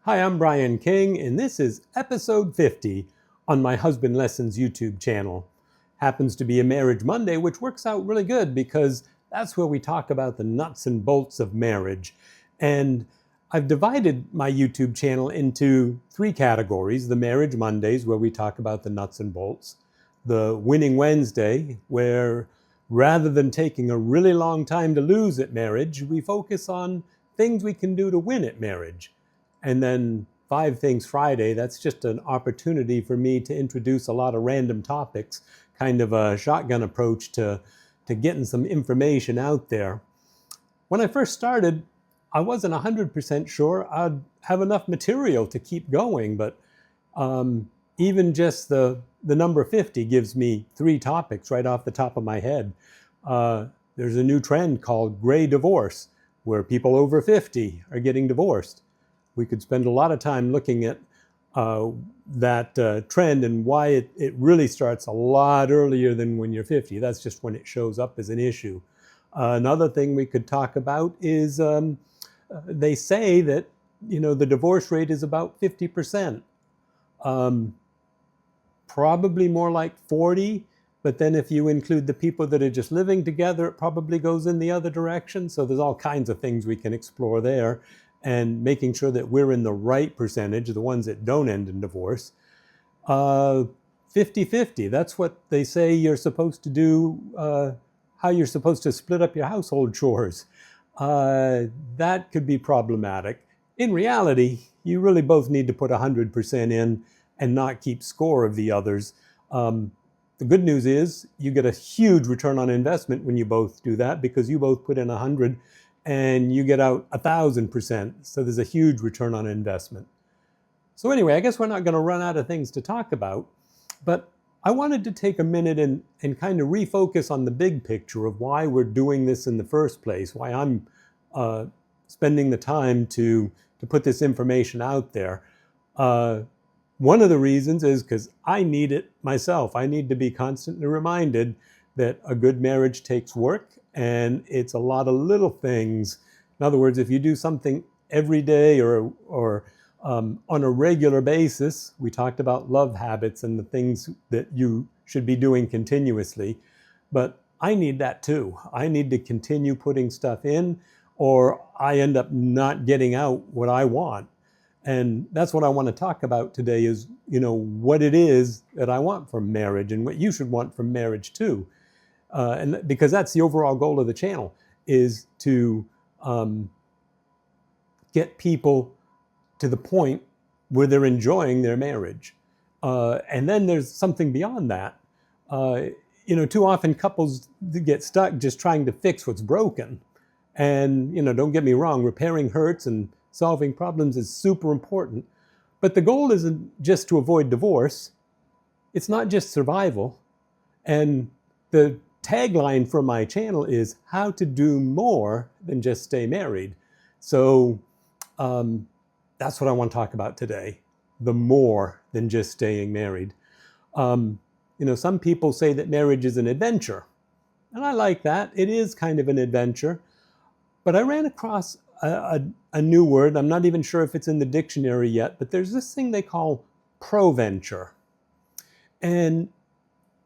Hi, I'm Brian King, and this is episode 50 on my Husband Lessons YouTube channel. Happens to be a Marriage Monday, which works out really good because that's where we talk about the nuts and bolts of marriage. And I've divided my YouTube channel into three categories: the Marriage Mondays, where we talk about the nuts and bolts; the Winning Wednesday, where rather than taking a really long time to lose at marriage, we focus on things we can do to win at marriage; and then Five Things Friday, that's just an opportunity for me to introduce a lot of random topics, kind of a shotgun approach to getting some information out there. When I first started, I wasn't 100% sure I'd have enough material to keep going, but even just the number 50 gives me three topics right off the top of my head. There's a new trend called gray divorce, where people over 50 are getting divorced. We could spend a lot of time looking at that trend and why it really starts a lot earlier than when you're 50. That's just when it shows up as an issue. Another thing we could talk about is they say that the divorce rate is about 50%. Probably more like 40, but then if you include the people that are just living together, it probably goes in the other direction. So there's all kinds of things we can explore there, and making sure that we're in the right percentage, the ones that don't end in divorce. 50-50, that's what they say you're supposed to do, how you're supposed to split up your household chores. That could be problematic. In reality, you really both need to put 100% in and not keep score of the others. The good news is you get a huge return on investment when you both do that, because you both put in 100 and you get out 1,000%. So there's a huge return on investment. So anyway, I guess we're not going to run out of things to talk about, but I wanted to take a minute and kind of refocus on the big picture of why we're doing this in the first place, why I'm spending the time to put this information out there. One of the reasons is because I need it myself. I need to be constantly reminded that a good marriage takes work, and it's a lot of little things. In other words, if you do something every day or on a regular basis, we talked about love habits and the things that you should be doing continuously, but I need that too. I need to continue putting stuff in, or I end up not getting out what I want. And that's what I want to talk about today is, what it is that I want from marriage and what you should want from marriage too. And because that's the overall goal of the channel, is to get people to the point where they're enjoying their marriage. And then there's something beyond that. Too often couples get stuck just trying to fix what's broken. And, don't get me wrong, repairing hurts and solving problems is super important. But the goal isn't just to avoid divorce. It's not just survival. And the tagline for my channel is how to do more than just stay married. So that's what I want to talk about today, the more than just staying married. Some people say that marriage is an adventure, and I like that. It is kind of an adventure, but I ran across a new word. I'm not even sure if it's in the dictionary yet, but there's this thing they call Proventure. And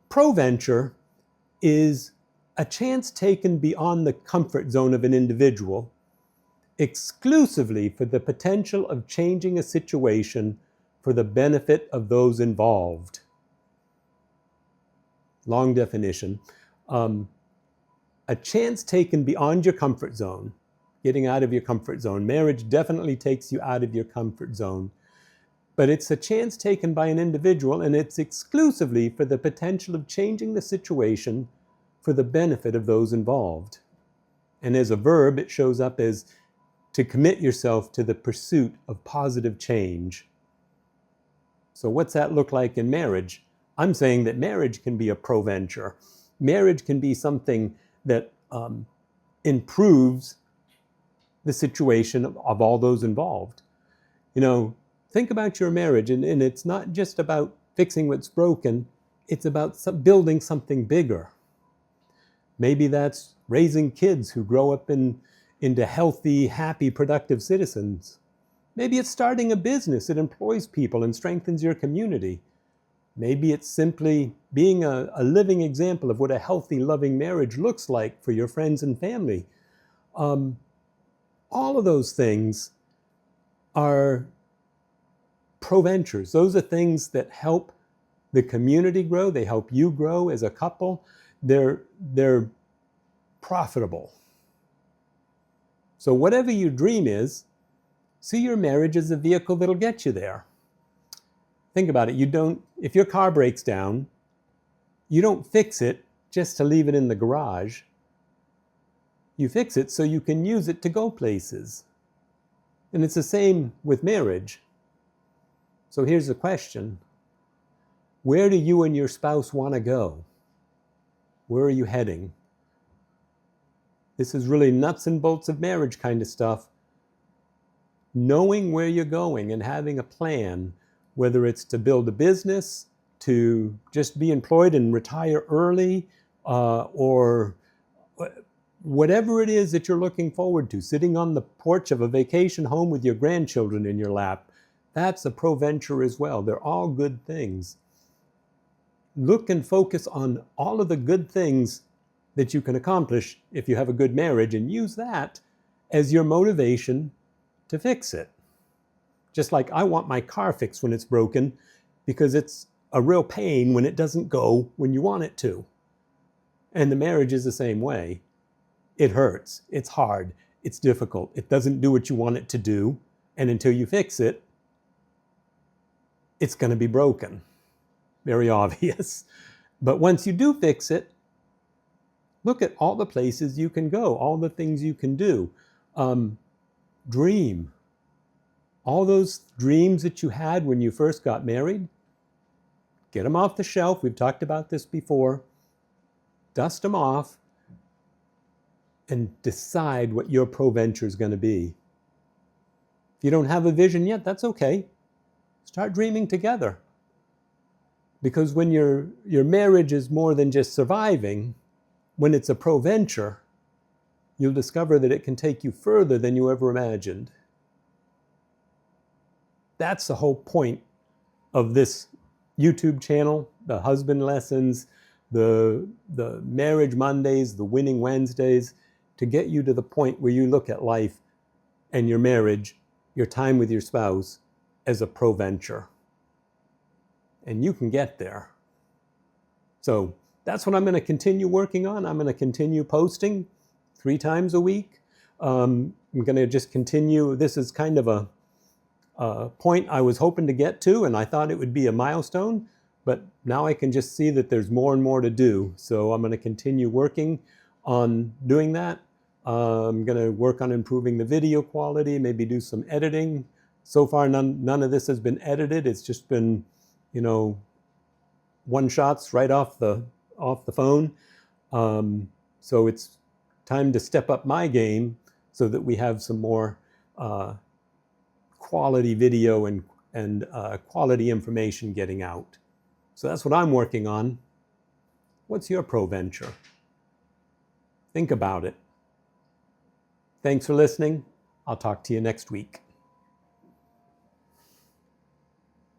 Proventure is a chance taken beyond the comfort zone of an individual, exclusively for the potential of changing a situation for the benefit of those involved. Long definition. A chance taken beyond your comfort zone, getting out of your comfort zone. Marriage definitely takes you out of your comfort zone. But it's a chance taken by an individual, and it's exclusively for the potential of changing the situation for the benefit of those involved. And as a verb, it shows up as to commit yourself to the pursuit of positive change. So what's that look like in marriage? I'm saying that marriage can be a proventure. Marriage can be something that improves the situation of all those involved. Think about your marriage, and it's not just about fixing what's broken, it's about building something bigger. Maybe that's raising kids who grow up into healthy, happy, productive citizens. Maybe it's starting a business that employs people and strengthens your community. Maybe it's simply being a living example of what a healthy, loving marriage looks like for your friends and family. All of those things are proventures. Those are things that help the community grow. They help you grow as a couple. They're profitable. So whatever your dream is, see your marriage as a vehicle that'll get you there. Think about it. If your car breaks down, you don't fix it just to leave it in the garage. You fix it so you can use it to go places. And it's the same with marriage. So here's the question. Where do you and your spouse want to go? Where are you heading? This is really nuts and bolts of marriage kind of stuff. Knowing where you're going and having a plan, whether it's to build a business, to just be employed and retire early, or whatever it is that you're looking forward to, sitting on the porch of a vacation home with your grandchildren in your lap, that's a proventure as well. They're all good things. Look and focus on all of the good things that you can accomplish if you have a good marriage, and use that as your motivation to fix it. Just like I want my car fixed when it's broken, because it's a real pain when it doesn't go when you want it to. And the marriage is the same way. It hurts, it's hard, it's difficult, it doesn't do what you want it to do, and until you fix it, it's going to be broken. Very obvious. But once you do fix it, look at all the places you can go, all the things you can do. Dream. All those dreams that you had when you first got married, get them off the shelf. We've talked about this before. Dust them off and decide what your proventure is going to be. If you don't have a vision yet, that's okay. Start dreaming together. Because when your marriage is more than just surviving, when it's a proventure, you'll discover that it can take you further than you ever imagined. That's the whole point of this YouTube channel, the husband lessons, the marriage Mondays, the winning Wednesdays, to get you to the point where you look at life and your marriage, your time with your spouse, as a proventure. And you can get there. So that's what I'm going to continue working on. I'm going to continue posting 3 times a week. I'm going to just continue. This is kind of a point I was hoping to get to, and I thought it would be a milestone, but now I can just see that there's more and more to do. So I'm going to continue working on doing that. I'm going to work on improving the video quality, maybe do some editing. So far, none of this has been edited. It's just been, one shots right off the phone. So it's time to step up my game so that we have some more quality video and quality information getting out. So that's what I'm working on. What's your proventure? Think about it. Thanks for listening. I'll talk to you next week.